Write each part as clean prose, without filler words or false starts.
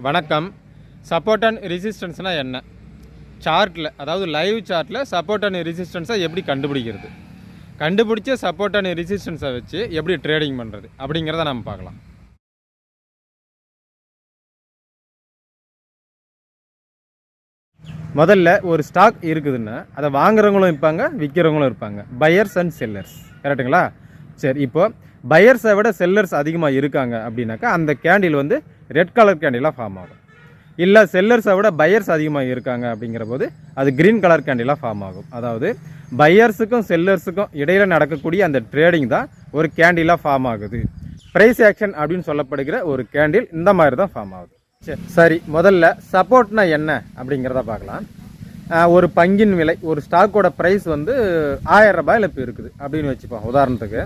வணக்கம். Support and ரெசிஸ்டன்ஸ்னால் என்ன? சார்ட்டில், அதாவது லைவ் சார்ட்டில் சப்போர்ட் அண்ட் ரெசிஸ்டன்ஸை எப்படி கண்டுபிடிக்கிறது, கண்டுபிடிச்ச சப்போர்ட் அண்ட் ரெசிஸ்டன்ஸை வச்சு எப்படி ட்ரேடிங் பண்ணுறது அப்படிங்கிறத நம்ம பார்க்கலாம். முதல்ல ஒரு ஸ்டாக் இருக்குதுன்னா அதை வாங்குறவங்களும் இருப்பாங்க, விற்கிறவங்களும் இருப்பாங்க. பையர்ஸ் அண்ட் செல்லர்ஸ், கரெக்டுங்களா? சரி, இப்போது பையர்ஸை விட செல்லர்ஸ் அதிகமாக இருக்காங்க அப்படின்னாக்கா அந்த கேண்டில் வந்து ரெட் கலர் கேண்டிலாக ஃபார்ம் ஆகும். இல்லை செல்லர்ஸை விட பையர்ஸ் அதிகமாக இருக்காங்க அப்படிங்கிற போது அது க்ரீன் கலர் கேண்டிலாக ஃபார்ம் ஆகும். அதாவது பையர்ஸுக்கும் செல்லர்ஸுக்கும் இடையில் நடக்கக்கூடிய அந்த ட்ரேடிங் தான் ஒரு கேண்டிலாக ஃபார்ம் ஆகுது. ப்ரைஸ் ஆக்ஷன் அப்படின்னு சொல்லப்படுகிற ஒரு கேண்டில் இந்த மாதிரி தான் ஃபார்ம் ஆகுது. சரி, முதல்ல சப்போர்ட்னா என்ன அப்படிங்கிறத பார்க்கலாம். ஒரு பங்கின் விலை, ஒரு ஸ்டாக்கோட ப்ரைஸ் வந்து 1000 ரூபாயில் இப்போ இருக்குது அப்படின்னு வச்சுப்போம். உதாரணத்துக்கு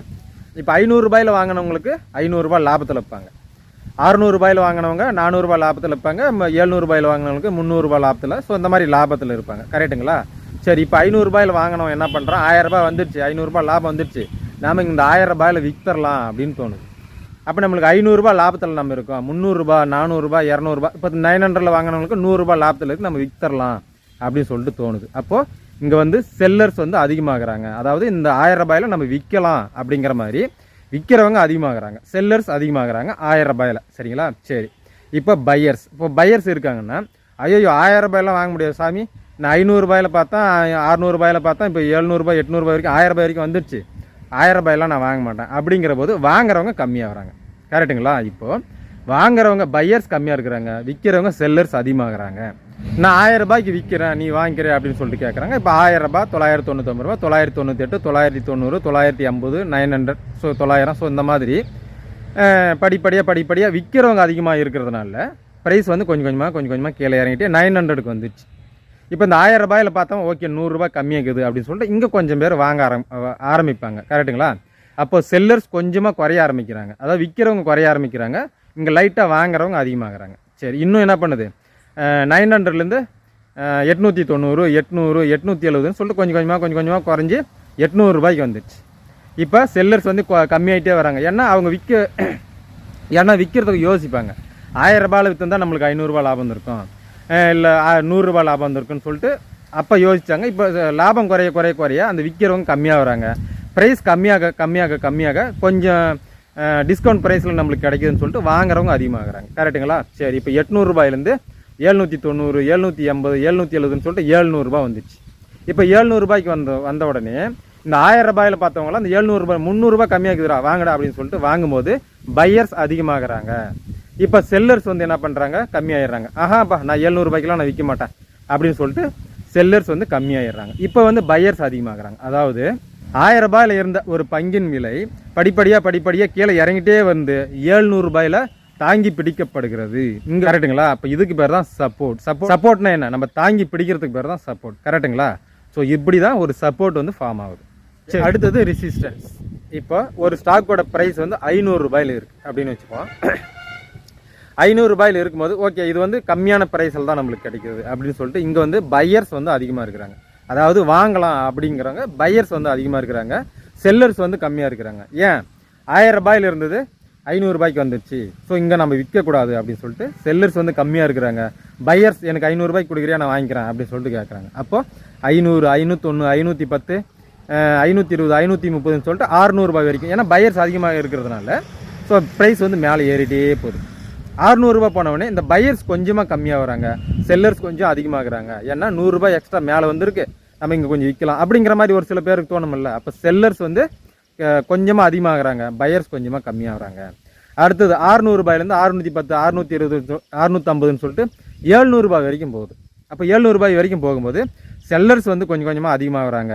இப்போ 500 ரூபாயில் வாங்கினவங்களுக்கு 500 ரூபாய் லாபத்தில் வைப்பாங்க, 600 ரூபாயில் வாங்கினவங்க 400 ரூபாய் லாபத்தில் இருப்பாங்க, 700 ரூபாயில் வாங்கினவங்களுக்கு 300 ரூபாய் லாபத்தில். ஸோ இந்த மாதிரி லாபத்தில் இருப்பாங்க, கரெக்டுங்களா? சரி, இப்போ 500 ரூபாயில் வாங்கினவன் என்ன பண்ணுறான்? 1000 ரூபாய் வந்துடுச்சு, 500 ரூபாய் லாபம் வந்துடுச்சு, நாம் இந்த 1000 ரூபாயில் விற்றுறலாம் அப்படின்னு தோணுது. அப்போ நம்மளுக்கு 500 ரூபாய் லாபத்தில் நம்ம இருக்கோம், 300 ரூபாய் 400 ரூபாய் 200 ரூபாய், இப்போ 900 வாங்கினவங்களுக்கு 100 ரூபாய் லாபத்தில் இருக்குது, நம்ம விற்றுறலாம் அப்படின்னு சொல்லிட்டு தோணுது. அப்போது இங்கே வந்து செல்லர்ஸ் வந்து அதிகமாகறாங்க. அதாவது இந்த 1000 ரூபாயில் நம்ம விற்கலாம் அப்படிங்கிற மாதிரி விற்கிறவங்க அதிகமாகறாங்க, செல்லர்ஸ் அதிகமாகறாங்க 1000 ரூபாயில். சரிங்களா? சரி, இப்போ பையர்ஸ் இருக்காங்கன்னா ஐயோ 1000 ரூபாயெல்லாம் வாங்க முடியாது சாமி, நான் 500 ரூபாயில் பார்த்தா 600 ரூபாயில் பார்த்தா இப்போ 700 ரூபாய் 800 ரூபாய் வரைக்கும் 1000 ரூபாய் வரைக்கும் வந்துடுச்சு, 1000 ரூபாயெல்லாம் நான் வாங்க மாட்டேன் அப்படிங்கிற போது வாங்குறவங்க கம்மியாக வராங்க, கரெக்டுங்களா? இப்போது வாங்குறவங்க பையர்ஸ் கம்மியாக இருக்கிறாங்க, விற்கிறவங்க செல்லர்ஸ் அதிகமாகறாங்க. நான் 1000 ரூபாய்க்கு விற்கிறேன், நீ வாங்கிக்கிறேன் அப்படின்னு சொல்லிட்டு கேட்குறாங்க. இப்போ 1000 ரூபாய் 999 ரூபா, 998, 990, 950, 900, ஸோ 900. ஸோ இந்த மாதிரி படிப்படியாக விற்கிறவங்க அதிகமாக இருக்கிறதுனால ப்ரைஸ் வந்து கொஞ்சம் கொஞ்சமாக கீழே இறங்கிட்டு 900க்கு வந்துடுச்சு. இப்போ இந்த 1000 ரூபாயில் பார்த்தோம், ஓகே 100 ரூபாய் கம்மியாகுது அப்படின்னு சொல்லிட்டு இங்கே கொஞ்சம் பேர் வாங்க ஆரம்பிப்பாங்க, கரெக்டுங்களா? அப்போ செல்லர்ஸ் கொஞ்சமாக குறைய ஆரம்பிக்கிறாங்க, அதாவது விற்கிறவங்க குறைய ஆரம்பிக்கிறாங்க, இங்கே லைட்டாக வாங்குறவங்க அதிகமாகறாங்க. சரி, இன்னும் என்ன பண்ணுது? 900லேருந்து 890, 800, 870ன்னு சொல்லிட்டு கொஞ்சம் கொஞ்சமாக குறைஞ்சி 800 ரூபாய்க்கு வந்துடுச்சு. இப்போ செல்லர்ஸ் வந்து கம்மியாகிட்டே வராங்க. ஏன்னா அவங்க விற்கிறதுக்கு யோசிப்பாங்க, 1000 ரூபாயில் விற்றுந்தா நம்மளுக்கு 500 ரூபாய் லாபம் இருக்கும், இல்லை 100 ரூபாய் லாபம் வந்துருக்குன்னு சொல்லிட்டு அப்போ யோசித்தாங்க. இப்போ லாபம் குறைய அந்த விற்கிறவங்க கம்மியாக வராங்க, ப்ரைஸ் கம்மியாக கொஞ்சம் டிஸ்கவுண்ட் ப்ரைஸில் நம்மளுக்கு கிடைக்குதுன்னு சொல்லிட்டு வாங்குறவங்க அதிகமாகறாங்க, கரெக்டுங்களா? சரி, இப்போ 800 ரூபாயிலேருந்து 790, 780, 770ன்னு சொல்லிட்டு 700 ரூபாய் வந்துச்சு. இப்போ 700 ரூபாய்க்கு வந்த உடனே இந்த 1000 ரூபாயில் பார்த்தவங்களாம் இந்த 700 ரூபாய் 300 ரூபாய் கம்மியாக்குதுடா வாங்கடா அப்படின்னு சொல்லிட்டு வாங்கும்போது பையர்ஸ் அதிகமாகறாங்க. இப்போ செல்லர்ஸ் வந்து என்ன பண்ணுறாங்க? கம்மியாயிடுறாங்க. ஆஹாப்பா, நான் 700 ரூபாய்க்கெலாம் நான் விற்க மாட்டேன் அப்படின்னு சொல்லிட்டு செல்லர்ஸ் வந்து கம்மியாயிடுறாங்க. இப்போ வந்து பையர்ஸ் அதிகமாகறாங்க. அதாவது 1000 ரூபாயில் இருந்த ஒரு பங்கின் விலை படிப்படியாக கீழே இறங்கிட்டே வந்து 700 ரூபாயில் தாங்கி பிடிக்கப்படுகிறது இங்கே, கரெக்டுங்களா? அப்போ இதுக்கு பேர் தான் சப்போர்ட்னா என்ன? நம்ம தாங்கி பிடிக்கிறதுக்கு பேர் தான் சப்போர்ட், கரெக்டுங்களா? ஸோ இப்படி தான் ஒரு சப்போர்ட் வந்து ஃபார்ம் ஆகுது. சரி, அடுத்தது ரெசிஸ்டன்ஸ். இப்போ ஒரு ஸ்டாக்கோட ப்ரைஸ் வந்து 500 ரூபாயில் இருக்குது அப்படின்னு வச்சுப்போம். 500 ரூபாயில் இருக்கும்போது ஓகே இது வந்து கம்மியான ப்ரைஸில் தான் நம்மளுக்கு கிடைக்குது அப்படின்னு சொல்லிட்டு இங்கே வந்து பையர்ஸ் வந்து அதிகமாக இருக்கிறாங்க, அதாவது வாங்கலாம் அப்படிங்கிறவங்க பையர்ஸ் வந்து அதிகமாக இருக்கிறாங்க, செல்லர்ஸ் வந்து கம்மியாக இருக்கிறாங்க. ஏன்? 1000 ரூபாயில் இருந்தது 500 ரூபாய்க்கு வந்துடுச்சு, ஸோ இங்கே நம்ம விற்கக்கூடாது அப்படின்னு சொல்லிட்டு செல்லர்ஸ் வந்து கம்மியாக இருக்கிறாங்க, பையர்ஸ் எனக்கு 500 ரூபாய்க்கு கொடுக்குறியா நான் வாங்கிக்கிறேன் அப்படின்னு சொல்லிட்டு கேட்குறாங்க. அப்போது 500, 501, 510, 520, 530ன்னு சொல்லிட்டு 600 ரூபாய் வரைக்கும், ஏன்னா பையர்ஸ் அதிகமாக இருக்கிறதுனால ஸோ ப்ரைஸ் வந்து மேலே ஏறிட்டே போகுது. 600 ரூபாய் போனவுடனே இந்த பையர்ஸ் கொஞ்சமாக கம்மியாக வராங்க, செல்லர்ஸ் கொஞ்சம் அதிகமாகறாங்க. ஏன்னா 100 ரூபாய் எக்ஸ்ட்ரா மேலே வந்திருக்கு, நம்ம இங்கே கொஞ்சம் விற்கலாம் அப்படிங்கிற மாதிரி ஒரு சில பேருக்கு தோணுமில்ல. அப்போ செல்லர்ஸ் வந்து கொஞ்சமாக அதிகமாகறாங்க, பையர்ஸ் கொஞ்சமாக கம்மியாகிறாங்க. அடுத்தது 600 ரூபாயிலேருந்து 610, 620, 650ன்னு சொல்லிட்டு 700 ரூபாய் வரைக்கும் போகுது. அப்போ 700 ரூபாய் வரைக்கும் போகும்போது செல்லர்ஸ் வந்து கொஞ்சமாக அதிகமாகறாங்க,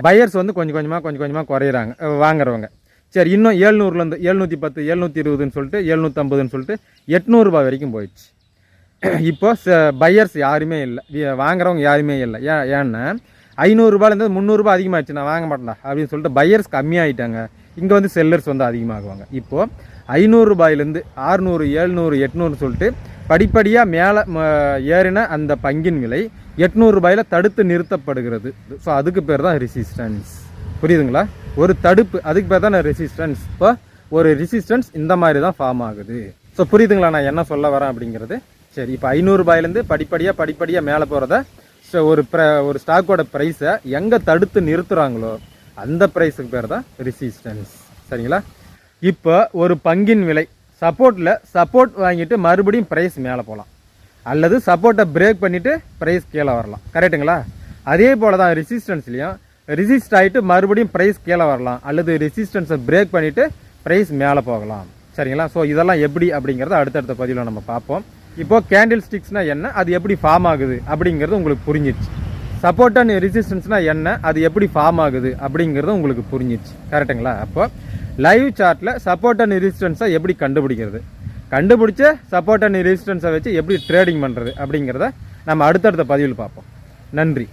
பையர்ஸ் வந்து கொஞ்சம் கொஞ்சமாக குறையிறாங்க வாங்குறவங்க. சரி, இன்னும் 700லேருந்து 710, 720ன்னு சொல்லிட்டு 750ன்னு சொல்லிட்டு 800 ரூபாய் வரைக்கும் போயிடுச்சு. இப்போ பையர்ஸ் யாருமே இல்லை, வாங்குறவங்க யாருமே இல்லை. ஏன்னா 500 ரூபாயிலேருந்து 300 ரூபாய் அதிகமாகிடுச்சு, நான் வாங்க மாட்டேன்டா அப்படின்னு சொல்லிட்டு பையர்ஸ் கம்மியாகிட்டாங்க, இங்கே வந்து செல்லர்ஸ் வந்து அதிகமாகுவாங்க. இப்போது 500 ரூபாயிலேருந்து 600, 700, 800 சொல்லிட்டு படிப்படியாக மேலே ஏறின அந்த பங்கின் விலை 800 ரூபாயில் தடுத்து நிறுத்தப்படுகிறது. ஸோ அதுக்கு பேர் தான் ரெசிஸ்டன்ஸ். புரியுதுங்களா? ஒரு தடுப்பு, அதுக்கு பேர் தான் ரெசிஸ்டன்ஸ். இப்போ ஒரு ரெசிஸ்டன்ஸ் இந்த மாதிரி தான் ஃபார்ம் ஆகுது. ஸோ புரியுதுங்களா நான் என்ன சொல்ல வரேன் அப்படிங்கிறது? சரி, இப்போ 500 ரூபாயிலேருந்து படிப்படியாக மேலே போகிறத ஒரு ஸ்டாக்கோட ப்ரைஸை எங்கே தடுத்து நிறுத்துகிறாங்களோ அந்த ப்ரைஸுக்கு பேர் தான் ரெசிஸ்டன்ஸ். சரிங்களா? இப்போ ஒரு பங்கின் விலை சப்போர்ட் வாங்கிட்டு மறுபடியும் ப்ரைஸ் மேலே போகலாம், அல்லது சப்போர்ட்டை பிரேக் பண்ணிவிட்டு ப்ரைஸ் கீழே வரலாம். கரெக்டுங்களா? அதே போல் தான் ரெசிஸ்டன்ஸ்லையும் ரெசிஸ்ட் ஆகிட்டு மறுபடியும் ப்ரைஸ் கீழே வரலாம், அல்லது ரெசிஸ்டன்ஸை பிரேக் பண்ணிவிட்டு ப்ரைஸ் மேலே போகலாம். சரிங்களா? ஸோ இதெல்லாம் எப்படி அப்படிங்கிறத அடுத்தடுத்த பதிவில் நம்ம பார்ப்போம். இப்போது கேண்டில் ஸ்டிக்ஸ்னால் என்ன, அது எப்படி ஃபார்ம் ஆகுது அப்படிங்கிறது உங்களுக்கு புரிஞ்சிடுச்சு. சப்போர்ட் அண்ட் ரெசிஸ்டன்ஸ்னால் என்ன, அது எப்படி ஃபார்ம் ஆகுது அப்படிங்கிறது உங்களுக்கு புரிஞ்சிடுச்சு. கரெக்டுங்களா? அப்போ லைவ் சார்ட்டில் சப்போர்ட் அண்ட் ரெசிஸ்டன்ஸை எப்படி கண்டுபிடிச்ச சப்போர்ட் அண்ட் ரெசிஸ்டன்ஸை வச்சு எப்படி ட்ரேடிங் பண்ணுறது அப்படிங்கிறத நம்ம அடுத்தடுத்த பதிவில் பார்ப்போம். நன்றி.